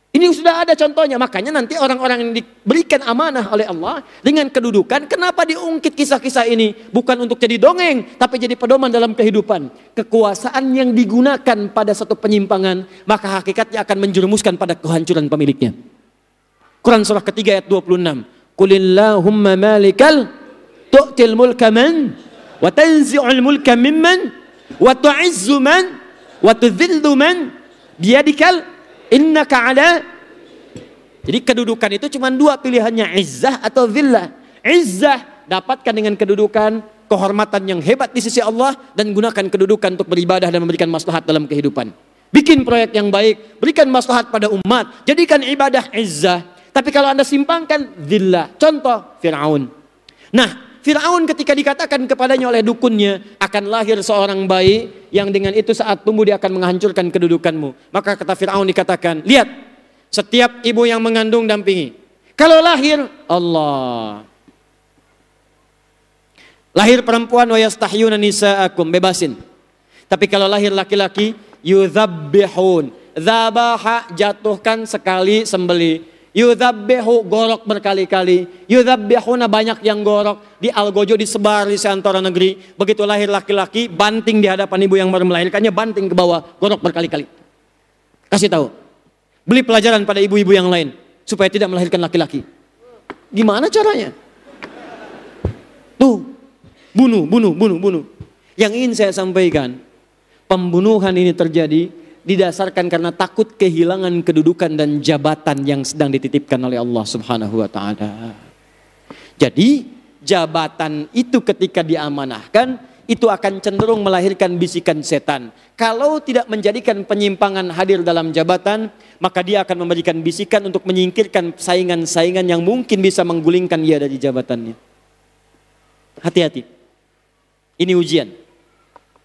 Ini sudah ada contohnya. Makanya nanti orang-orang yang diberikan amanah oleh Allah dengan kedudukan, kenapa diungkit kisah-kisah ini? Bukan untuk jadi dongeng, tapi jadi pedoman dalam kehidupan. Kekuasaan yang digunakan pada satu penyimpangan, maka hakikatnya akan menjerumuskan pada kehancuran pemiliknya. Quran surah ketiga ayat 26. Qulillahumma malikal tu'til mulka man wa tanzi'ul mulka mimman wa tu'izzu man wa tudhillu man biyadikal innaka ala. Jadi kedudukan itu cuma dua pilihannya, izzah atau zillah. Izzah dapatkan dengan kedudukan, kehormatan yang hebat di sisi Allah, dan gunakan kedudukan untuk beribadah dan memberikan maslahat dalam kehidupan. Bikin proyek yang baik, berikan maslahat pada umat, jadikan ibadah izzah. Tapi kalau Anda simpangkan zillah. Contoh Fir'aun. Nah, Fir'aun ketika dikatakan kepadanya oleh dukunnya, akan lahir seorang bayi yang dengan itu saat tumbuh dia akan menghancurkan kedudukanmu. Maka kata Fir'aun dikatakan, lihat, setiap ibu yang mengandung dampingi. Kalau lahir, Allah. Lahir perempuan, wa yastahyuna nisa'akum, bebasin. Tapi kalau lahir laki-laki, yudzabbihun. Zabaha, jatuhkan sekali, sembeli. Yudzabbihu, gorok berkali-kali. Yudzabbihuna, banyak yang gorok. Di Algojo disebar di seantero negeri. Begitu lahir laki-laki, banting di hadapan ibu yang baru melahirkannya, banting ke bawah, gorok berkali-kali. Kasih tahu. Beli pelajaran pada ibu-ibu yang lain supaya tidak melahirkan laki-laki. Gimana caranya? Tuh, bunuh. Yang ingin saya sampaikan, pembunuhan ini terjadi didasarkan karena takut kehilangan kedudukan dan jabatan yang sedang dititipkan oleh Allah Subhanahu wa taala. Jadi, jabatan itu ketika diamanahkan, itu akan cenderung melahirkan bisikan setan. Kalau tidak menjadikan penyimpangan hadir dalam jabatan, maka dia akan memberikan bisikan untuk menyingkirkan saingan-saingan yang mungkin bisa menggulingkan dia dari jabatannya. Hati-hati. Ini ujian.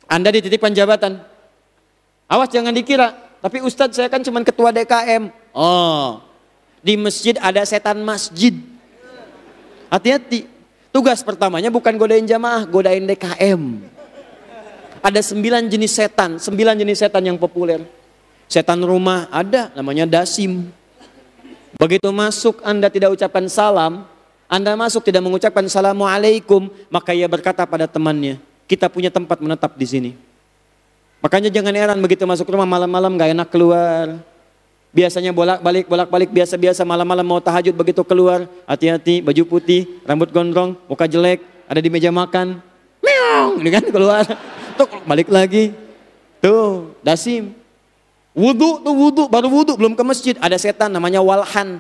Anda dititipkan jabatan. Awas jangan dikira, tapi Ustadz saya kan cuma ketua DKM. Oh, di masjid ada setan masjid. Hati-hati. Tugas pertamanya bukan godain jamaah, godain DKM. Ada 9 jenis setan yang populer. Setan rumah ada, namanya dasim. Begitu masuk Anda tidak ucapkan salam, Anda masuk tidak mengucapkan assalamualaikum, maka ia berkata pada temannya, kita punya tempat menetap di sini. Makanya jangan heran begitu masuk rumah malam-malam gak enak keluar. Biasanya bolak-balik biasa-biasa, malam-malam mau tahajud begitu keluar, hati-hati, baju putih, rambut gondrong, muka jelek, ada di meja makan. Meong, ini kan keluar. Tuh balik lagi. Tuh, dasim. Wudu, baru wudu belum ke masjid, ada setan namanya walhan.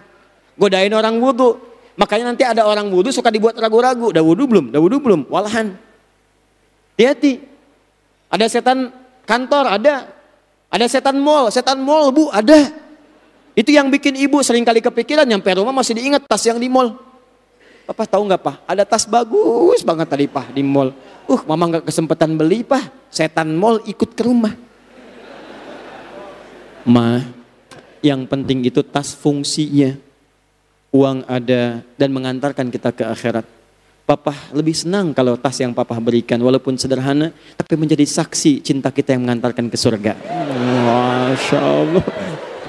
Godain orang wudu. Makanya nanti ada orang wudu suka dibuat ragu-ragu, udah wudu belum, walhan. Hati-hati. Ada setan kantor, ada setan mall bu, ada. Itu yang bikin ibu sering kali kepikiran nyampe rumah masih diingat tas yang di mall. Papa tahu nggak Pak? Ada tas bagus banget tadi Pak di mall. Mama nggak kesempatan beli Pak. Setan mall ikut ke rumah. Ma, yang penting itu tas fungsinya. Uang ada dan mengantarkan kita ke akhirat. Papa lebih senang kalau tas yang Papa berikan walaupun sederhana, tapi menjadi saksi cinta kita yang mengantarkan ke surga. Masya Allah.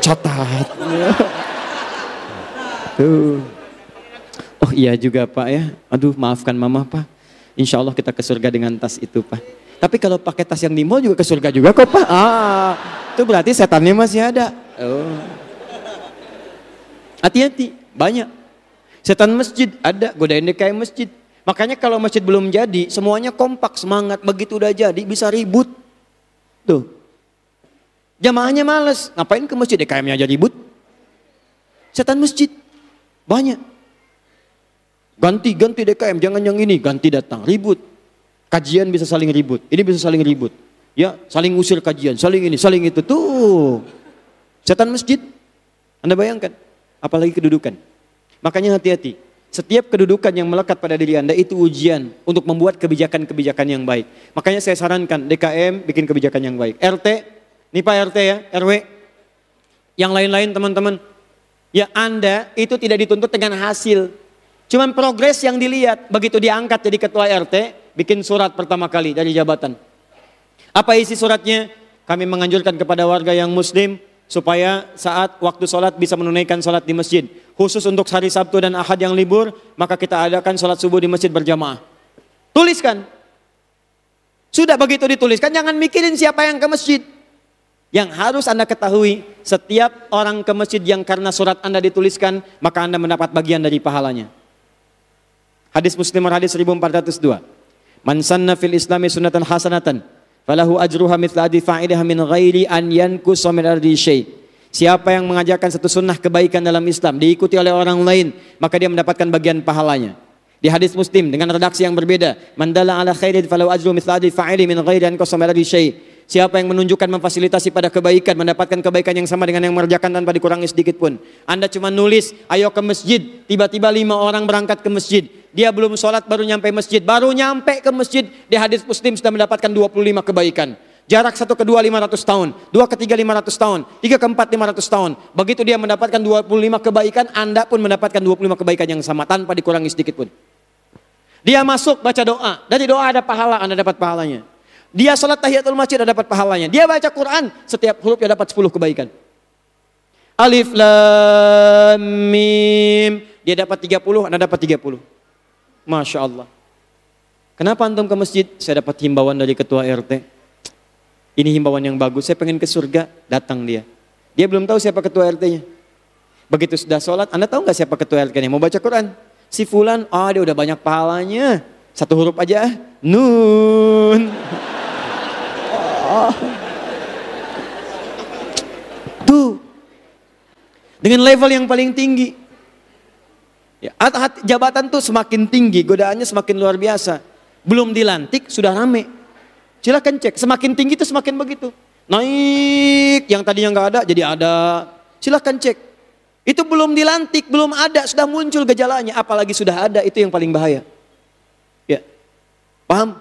Catat. Tuh. Oh iya juga Pak ya. Aduh maafkan Mama Pak. Insya Allah kita ke surga dengan tas itu Pak. Tapi kalau pakai tas yang di mall juga ke surga juga kok Pak. Itu berarti setannya masih ada. Oh. Hati-hati, banyak. Setan masjid ada, godain DKM masjid. Makanya kalau masjid belum jadi, semuanya kompak, semangat. Begitu udah jadi, bisa ribut. Tuh. Jamaahnya males. Ngapain ke masjid? DKM-nya aja ribut. Setan masjid. Banyak. Ganti DKM, jangan yang ini. Ganti datang, ribut. Kajian bisa saling ribut. Ini bisa saling ribut. Ya, saling usir kajian, saling ini, saling itu. Tuh. Setan masjid. Anda bayangkan. Apalagi kedudukan. Makanya hati-hati. Setiap kedudukan yang melekat pada diri Anda itu ujian untuk membuat kebijakan-kebijakan yang baik. Makanya saya sarankan DKM bikin kebijakan yang baik. RT, nih Pak RT ya, RW. Yang lain-lain teman-teman, ya Anda itu tidak dituntut dengan hasil. Cuman progres yang dilihat. Begitu diangkat jadi ketua RT, bikin surat pertama kali dari jabatan. Apa isi suratnya? Kami menganjurkan kepada warga yang muslim supaya saat waktu sholat bisa menunaikan sholat di masjid. Khusus untuk hari Sabtu dan Ahad yang libur, maka kita adakan sholat subuh di masjid berjamaah. Tuliskan. Sudah begitu dituliskan, jangan mikirin siapa yang ke masjid. Yang harus Anda ketahui, setiap orang ke masjid yang karena surat Anda dituliskan, maka Anda mendapat bagian dari pahalanya. Hadis Muslim hadis 1402. Man sanna fil islami sunnatan hasanatan, falahu ajruha mithla ajri fa'iliha min ghairi an yankusa min ardi syai'. Siapa yang mengajarkan satu sunnah kebaikan dalam Islam, diikuti oleh orang lain, maka dia mendapatkan bagian pahalanya. Di hadis Muslim dengan redaksi yang berbeda, man dalla ala khairin falahu ajru mithla ajri fa'ili min ghairi an yankusa min ardi syai'. Siapa yang menunjukkan memfasilitasi pada kebaikan, mendapatkan kebaikan yang sama dengan yang mengerjakan tanpa dikurangi sedikit pun. Anda cuma nulis, ayo ke masjid. Tiba-tiba 5 orang berangkat ke masjid. Dia belum sholat baru nyampe masjid. Baru nyampe ke masjid, di hadis Muslim sudah mendapatkan 25 kebaikan. Jarak 1 ke 2 500 tahun, 2 ke 3 500 tahun, 3 ke 4 500 tahun. Begitu dia mendapatkan 25 kebaikan, Anda pun mendapatkan 25 kebaikan yang sama tanpa dikurangi sedikit pun. Dia masuk baca doa. Dari doa ada pahala, Anda dapat pahalanya. Dia sholat tahiyatul masjid, ada dapat pahalanya. Dia baca Quran, setiap hurufnya dapat 10 kebaikan. Alif lam mim, dia dapat 30, Anda dapat 30. Masya Allah. Kenapa antum ke masjid? Saya dapat himbauan dari ketua RT. Ini himbauan yang bagus, saya pengen ke surga. Datang dia. Dia belum tahu siapa ketua RT-nya. Begitu sudah sholat, Anda tahu nggak siapa ketua RT-nya? Mau baca Quran. Si fulan, dia udah banyak pahalanya. 1 huruf aja, nun. Tuh, dengan level yang paling tinggi. Ya, jabatan tuh semakin tinggi, godaannya semakin luar biasa. Belum dilantik sudah rame. Silakan cek, semakin tinggi itu semakin begitu. Naik, yang tadinya nggak ada jadi ada. Silakan cek. Itu belum dilantik, belum ada, sudah muncul gejalanya. Apalagi sudah ada, itu yang paling bahaya. Ya, paham?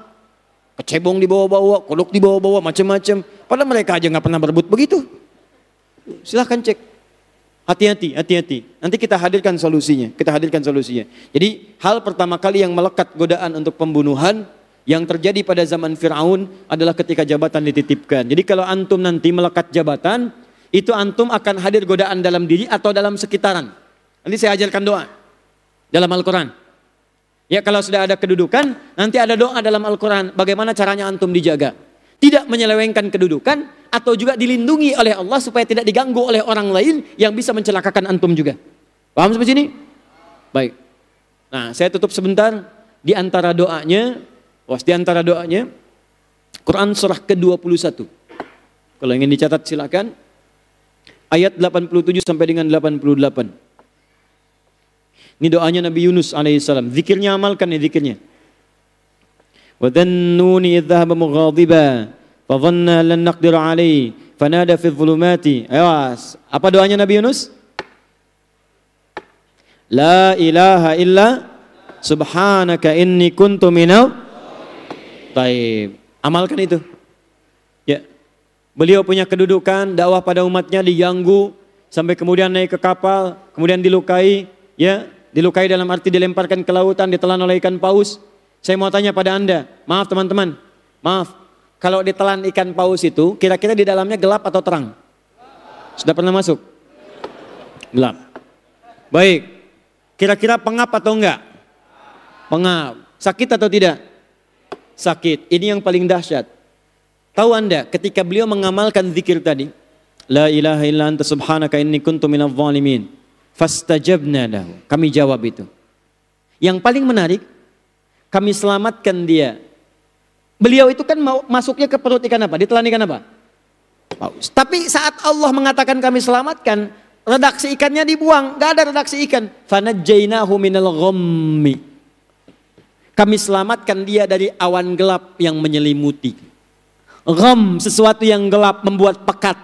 Kecebong dibawa-bawa, kolok dibawa-bawa, macam-macam. Padahal mereka aja nggak pernah berebut begitu. Silahkan cek. Hati-hati, hati-hati. Nanti kita hadirkan solusinya. Jadi hal pertama kali yang melekat godaan untuk pembunuhan yang terjadi pada zaman Fir'aun adalah ketika jabatan dititipkan. Jadi kalau antum nanti melekat jabatan, itu antum akan hadir godaan dalam diri atau dalam sekitaran. Nanti saya ajarkan doa dalam Al-Quran. Ya kalau sudah ada kedudukan, nanti ada doa dalam Al-Quran. Bagaimana caranya antum dijaga. Tidak menyelewengkan kedudukan, atau juga dilindungi oleh Allah supaya tidak diganggu oleh orang lain yang bisa mencelakakan antum juga. Paham sampai sini? Baik. Nah saya tutup sebentar. Di antara doanya, Quran surah ke-21. Kalau ingin dicatat silakan. Ayat 87 sampai dengan 88. Ini doanya Nabi Yunus alaihissalam. Zikirnya amalkan nih zikirnya. Wa dhannuni idh dhahaba mughadiba fa dhanna lan naqdir alaihi fanada fi dhulumati. Awas. Apa doanya Nabi Yunus? La ilaha illa subhanaka inni kuntu minal. Taib. Amalkan itu. Ya. Beliau punya kedudukan, dakwah pada umatnya diganggu sampai kemudian naik ke kapal, kemudian dilukai, ya. Dilukai dalam arti dilemparkan ke lautan, ditelan oleh ikan paus. Saya mau tanya pada Anda, maaf teman-teman, maaf. Kalau ditelan ikan paus itu, kira-kira di dalamnya gelap atau terang? Sudah pernah masuk? Gelap. Baik, kira-kira pengap atau enggak? Pengap. Sakit atau tidak? Sakit. Ini yang paling dahsyat. Tahu Anda, ketika beliau mengamalkan zikir tadi, La ilaha illa anta subhanaka inni kuntu minadh dhalimin. Fastajabna lahu. Kami jawab itu. Yang paling menarik, kami selamatkan dia. Beliau itu kan masuknya ke perut ikan apa? Ditelan ikan apa? Paus. Tapi saat Allah mengatakan kami selamatkan, redaksi ikannya dibuang, gak ada redaksi ikan. Fanajjainahu minal ghammi. Kami selamatkan dia dari awan gelap yang menyelimuti. Gham, sesuatu yang gelap membuat pekat.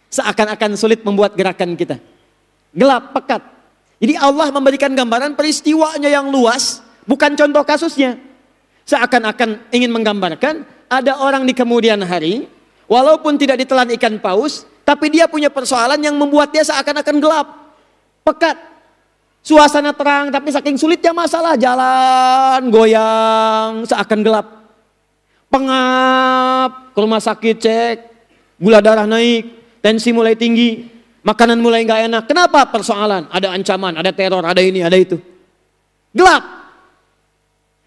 Seakan-akan sulit membuat gerakan kita. Gelap, pekat. Jadi Allah memberikan gambaran peristiwanya yang luas, bukan contoh kasusnya. Seakan-akan ingin menggambarkan ada orang di kemudian hari, walaupun tidak ditelan ikan paus, Tapi dia punya persoalan yang membuat dia seakan-akan gelap. Pekat. Suasana terang tapi saking sulitnya masalah. Jalan goyang seakan gelap. Pengap, ke rumah sakit cek. Gula darah naik, tensi mulai tinggi. Makanan mulai nggak enak. Kenapa? Persoalan. Ada ancaman, ada teror, ada ini, ada itu. Gelap.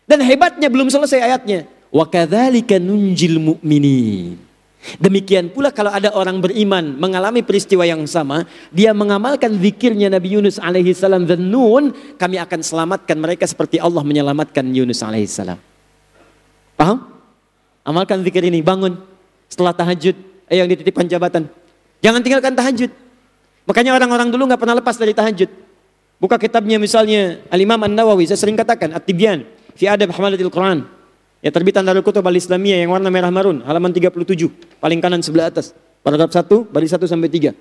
Dan hebatnya belum selesai ayatnya. Wa kadzalika nunjil mu'minin. Demikian pula kalau ada orang beriman mengalami peristiwa yang sama, dia mengamalkan zikirnya Nabi Yunus alaihi salam, dzannun, kami akan selamatkan mereka seperti Allah menyelamatkan Yunus alaihi salam. Paham? Amalkan zikir ini, bangun setelah tahajud, yang dititipkan jabatan. Jangan tinggalkan tahajud. Makanya orang-orang dulu nggak pernah lepas dari tahajud. Buka kitabnya misalnya Al-Imam An-Nawawi, saya sering katakan At-Tibyan fi Adab Hamalatil Quran. Ya, terbitan Darul Kutub Al-Islamiyah yang warna merah marun, halaman 37, paling kanan sebelah atas. Paragraf 1, baris 1 sampai 3.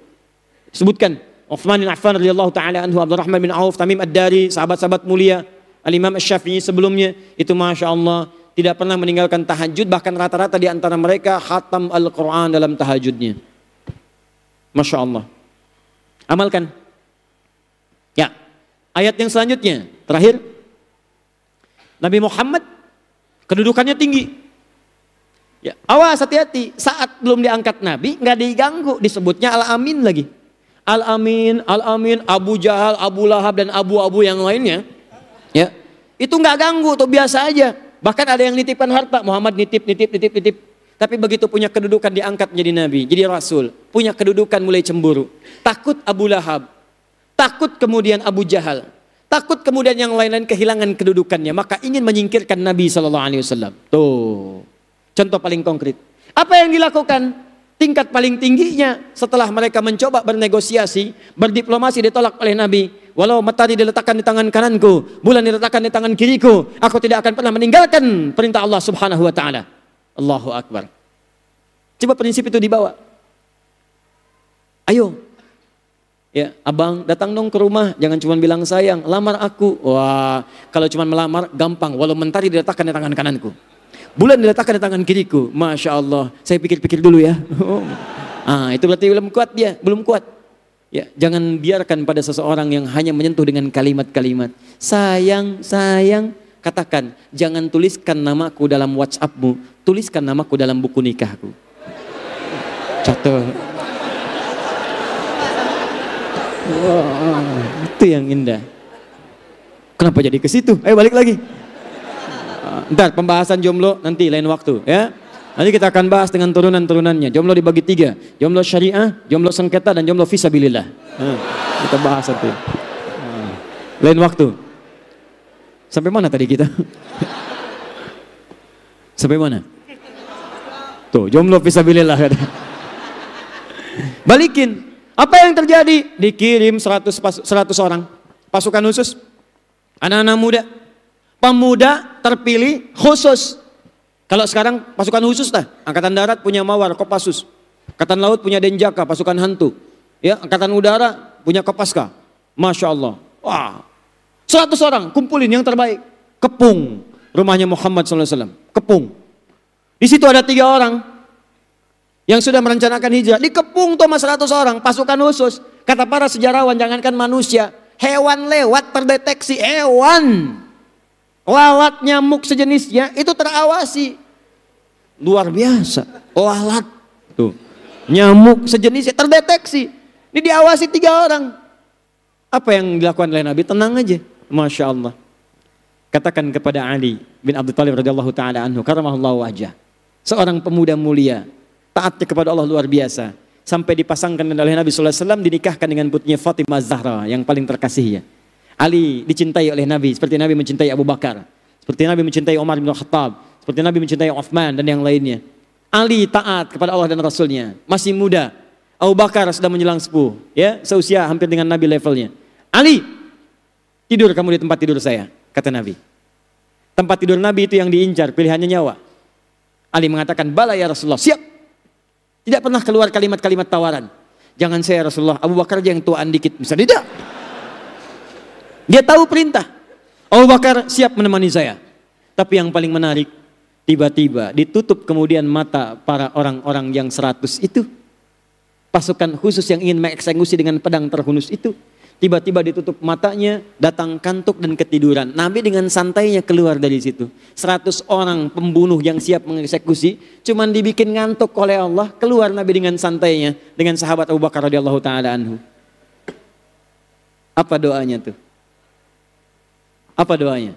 Sebutkan Utsman bin Affan radhiyallahu taala anhu, Abdurrahman bin Auf, Tamim Ad-Dari, sahabat-sahabat mulia, Al-Imam Asy-Syafi'i sebelumnya, itu Masya Allah tidak pernah meninggalkan tahajud, bahkan rata-rata di antara mereka khatam Al-Quran dalam tahajudnya. Masya Allah. Amalkan. Ya, ayat yang selanjutnya, terakhir. Nabi Muhammad kedudukannya tinggi. Ya, awas, hati-hati. Saat belum diangkat Nabi, nggak diganggu. Disebutnya Al-Amin lagi. Al-Amin, Al-Amin, Abu Jahal, Abu Lahab, dan Abu-Abu yang lainnya. Ya, itu nggak ganggu, tuh biasa aja. Bahkan ada yang nitipkan harta. Muhammad nitip. Tapi begitu punya kedudukan diangkat menjadi Nabi, jadi Rasul. Punya kedudukan mulai cemburu. Takut Abu Lahab. Takut kemudian Abu Jahal. Takut kemudian yang lain-lain kehilangan kedudukannya, maka ingin menyingkirkan Nabi SAW. Tuh, contoh paling konkret. Apa yang dilakukan? Tingkat paling tingginya setelah mereka mencoba bernegosiasi, berdiplomasi, ditolak oleh Nabi. Walau matahari diletakkan di tangan kananku, bulan diletakkan di tangan kiriku, aku tidak akan pernah meninggalkan perintah Allah Subhanahu wa taala. Allahu Akbar. Coba prinsip itu dibawa. Ayo. Ya, abang datang dong ke rumah, jangan cuma bilang sayang, lamar aku. Wah, kalau cuma melamar gampang, walau mentari diletakkan di tangan kananku, bulan diletakkan di tangan kiriku. Masya Allah, saya pikir-pikir dulu ya. Itu berarti belum kuat dia, belum kuat. Ya, jangan biarkan pada seseorang yang hanya menyentuh dengan kalimat-kalimat sayang, sayang, katakan, jangan tuliskan namaku dalam WhatsAppmu, tuliskan namaku dalam buku nikahku. Contoh. Wow, itu yang indah. Kenapa jadi ke situ? Ayo balik lagi. Ntar pembahasan jomblo nanti lain waktu ya. Nanti kita akan bahas dengan turunan-turunannya. Jomblo dibagi 3. Jomblo syariah, jomblo sengketa, dan jomblo fisabilillah. Kita bahas nanti. Lain waktu. Sampai mana tadi kita? Sampai mana? Tuh, jomblo fisabilillah. Balikin. Apa yang terjadi? Dikirim 100 orang. Pasukan khusus. Anak-anak muda. Pemuda terpilih khusus. Kalau sekarang pasukan khusus lah. Angkatan darat punya Mawar, Kopassus. Angkatan laut punya Denjaka, pasukan hantu. Ya, angkatan udara punya Kopaska. Masya Allah. Wah. 100 orang kumpulin yang terbaik. Kepung rumahnya Muhammad SAW. Kepung. Di situ ada 3 orang yang sudah merencanakan hijrah. Dikepung tuh sama 100 orang, pasukan khusus. Kata para sejarawan, jangankan manusia, hewan lewat terdeteksi, hewan. Lalat, nyamuk sejenisnya, itu terawasi. Luar biasa, lalat. Tuh, nyamuk sejenisnya terdeteksi. Ini diawasi 3 orang. Apa yang dilakukan oleh Nabi? Tenang aja. Masya Allah. Katakan kepada Ali bin Abi Thalib radhiyallahu ta'ala anhu, karamahullahu wajhah. Seorang pemuda mulia, taatnya kepada Allah luar biasa. Sampai dipasangkan oleh Nabi SAW, dinikahkan dengan putrinya Fatimah Zahra yang paling terkasihnya. Ali dicintai oleh Nabi, seperti Nabi mencintai Abu Bakar. Seperti Nabi mencintai Umar bin Khattab. Seperti Nabi mencintai Uthman dan yang lainnya. Ali taat kepada Allah dan Rasulnya. Masih muda. Abu Bakar sudah menjelang sepuh. Ya, seusia hampir dengan Nabi levelnya. Ali, tidur kamu di tempat tidur saya, kata Nabi. Tempat tidur Nabi itu yang diincar, pilihannya nyawa. Ali mengatakan, bala ya Rasulullah, siap. Tidak pernah keluar kalimat-kalimat tawaran. Jangan saya Rasulullah, Abu Bakar aja yang tuaan dikit. Bisa tidak. Dia tahu perintah. Abu Bakar siap menemani saya. Tapi yang paling menarik, tiba-tiba ditutup kemudian mata para orang-orang yang 100 itu. pasukan khusus yang ingin mengeksekusi dengan pedang terhunus itu. Tiba-tiba ditutup matanya, datang kantuk dan ketiduran. Nabi dengan santainya keluar dari situ. 100 orang pembunuh yang siap mengeksekusi, cuman dibikin ngantuk oleh Allah, keluar Nabi dengan santainya, dengan sahabat Abu Bakar radhiyallahu ta'ala anhu. Apa doanya tuh? Apa doanya?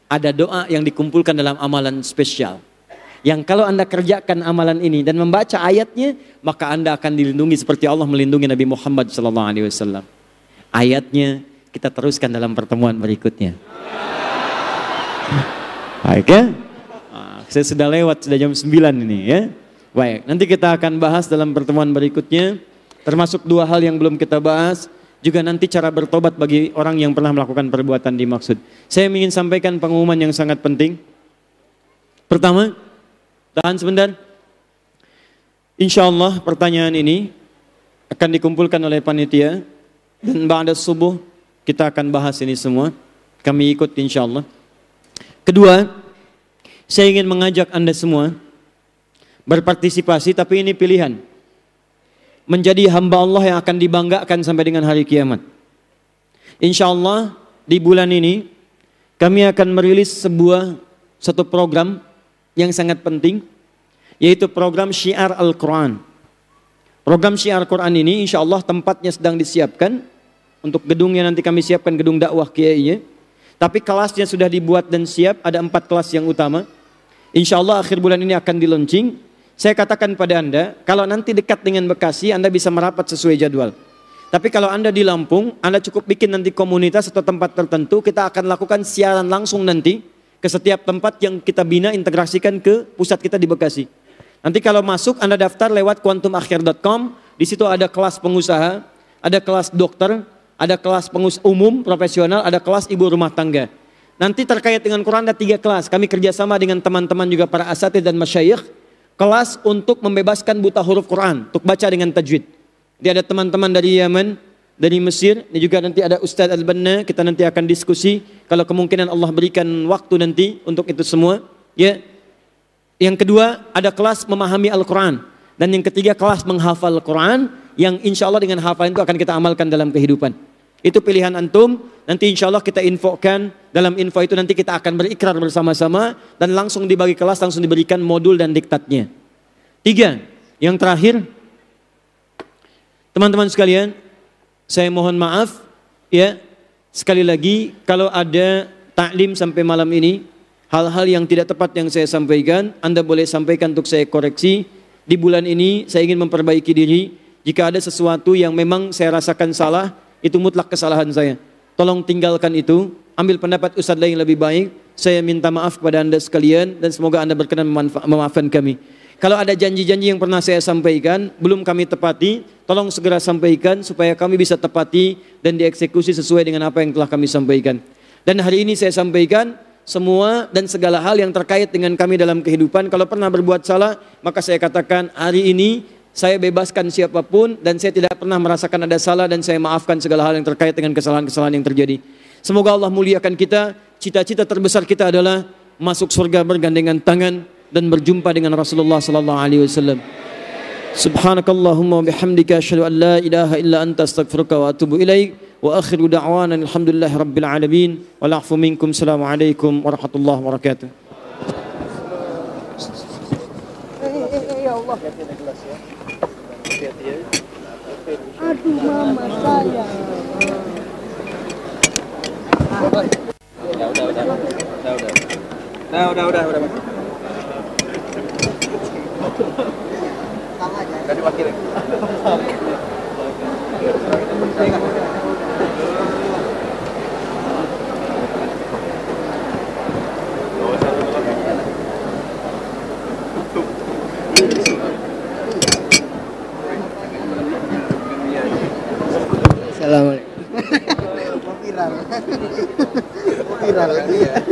Ada doa yang dikumpulkan dalam amalan spesial. Yang kalau Anda kerjakan amalan ini dan membaca ayatnya, maka Anda akan dilindungi seperti Allah melindungi Nabi Muhammad SAW. Ayatnya kita teruskan dalam pertemuan berikutnya. Baik ya? Saya sudah lewat, sudah jam 9 ini ya. Baik, nanti kita akan bahas dalam pertemuan berikutnya. Termasuk 2 hal yang belum kita bahas. Juga nanti cara bertobat bagi orang yang pernah melakukan perbuatan dimaksud. Saya ingin sampaikan pengumuman yang sangat penting. Pertama, tahan sebentar. Insya Allah pertanyaan ini akan dikumpulkan oleh panitia. Dan ba'da subuh kita akan bahas ini semua. Kami ikut insya Allah. Kedua, saya ingin mengajak Anda semua berpartisipasi, tapi ini pilihan. Menjadi hamba Allah yang akan dibanggakan sampai dengan hari kiamat. Insya Allah di bulan ini kami akan merilis satu program yang sangat penting, yaitu program Syiar Al-Quran. Program Syiar Al-Quran ini insya Allah tempatnya sedang disiapkan. Untuk gedungnya nanti kami siapkan gedung dakwah kiainya. Tapi kelasnya sudah dibuat dan siap, ada 4 kelas yang utama. Insya Allah akhir bulan ini akan di launching. Saya katakan pada Anda, kalau nanti dekat dengan Bekasi, Anda bisa merapat sesuai jadwal. Tapi kalau Anda di Lampung, Anda cukup bikin nanti komunitas atau tempat tertentu, kita akan lakukan siaran langsung nanti ke setiap tempat yang kita bina, integrasikan ke pusat kita di Bekasi. Nanti kalau masuk, Anda daftar lewat quantumakhir.com, di situ ada kelas pengusaha, ada kelas dokter, ada kelas umum, profesional, ada kelas ibu rumah tangga. Nanti terkait dengan Quran ada 3 kelas. Kami kerjasama dengan teman-teman juga para asatidz dan masyayikh. Kelas untuk membebaskan buta huruf Quran, untuk baca dengan tajwid. Jadi ada teman-teman dari Yaman, dari Mesir, dan juga nanti ada Ustadz Al-Banna. Kita nanti akan diskusi, kalau kemungkinan Allah berikan waktu nanti untuk itu semua. Ya. Yang kedua, ada kelas memahami Al-Quran. Dan yang ketiga, kelas menghafal Al-Quran, yang insya Allah dengan hafalan itu akan kita amalkan dalam kehidupan. Itu pilihan antum. Nanti insya Allah kita infokan. Dalam info itu nanti kita akan berikrar bersama-sama. Dan langsung dibagi kelas, langsung diberikan modul dan diktatnya. 3, yang terakhir. Teman-teman sekalian, saya mohon maaf. Ya, sekali lagi, kalau ada taklim sampai malam ini, hal-hal yang tidak tepat yang saya sampaikan, Anda boleh sampaikan untuk saya koreksi. Di bulan ini saya ingin memperbaiki diri. Jika ada sesuatu yang memang saya rasakan salah, itu mutlak kesalahan saya. Tolong tinggalkan itu, ambil pendapat ustadz lain yang lebih baik. Saya minta maaf kepada Anda sekalian dan semoga Anda berkenan memaafkan kami. Kalau ada janji-janji yang pernah saya sampaikan, belum kami tepati, tolong segera sampaikan supaya kami bisa tepati dan dieksekusi sesuai dengan apa yang telah kami sampaikan. Dan hari ini saya sampaikan, semua dan segala hal yang terkait dengan kami dalam kehidupan, kalau pernah berbuat salah, maka saya katakan hari ini saya bebaskan siapapun dan saya tidak pernah merasakan ada salah dan saya maafkan segala hal yang terkait dengan kesalahan-kesalahan yang terjadi. Semoga Allah muliakan kita. Cita-cita terbesar kita adalah masuk surga bergandengan tangan dan berjumpa dengan Rasulullah sallallahu alaihi wasallam. Subhanakallahumma wa bihamdika asyhadu an la ilaha illa anta astaghfiruka wa atubu ilaik. Wa akhiru da'wana alhamdulillahi rabbil alamin. Wal afu minkum. Assalamualaikum warahmatullahi wabarakatuh. Ya Allah. Aduh mama saya. Udah. Udah diwakili. Assalamualaikum. Viral. Viral.